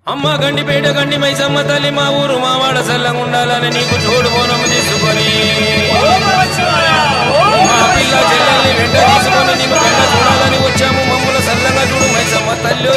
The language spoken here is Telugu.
అమ్మ గండిపేట గండి మైసమ్మ తల్లి మా ఊరు మా వాడ సల్లంగా ఉండాలని నీకు తోడు బోనం తీసుకొని మా పిల్ల చెల్లెల్ని వెంట తీసుకొని నీకు వెంట చూడాలని వచ్చాము. మమ్మల్ని సల్లంగా చూడు మైసమ్మ తల్లి.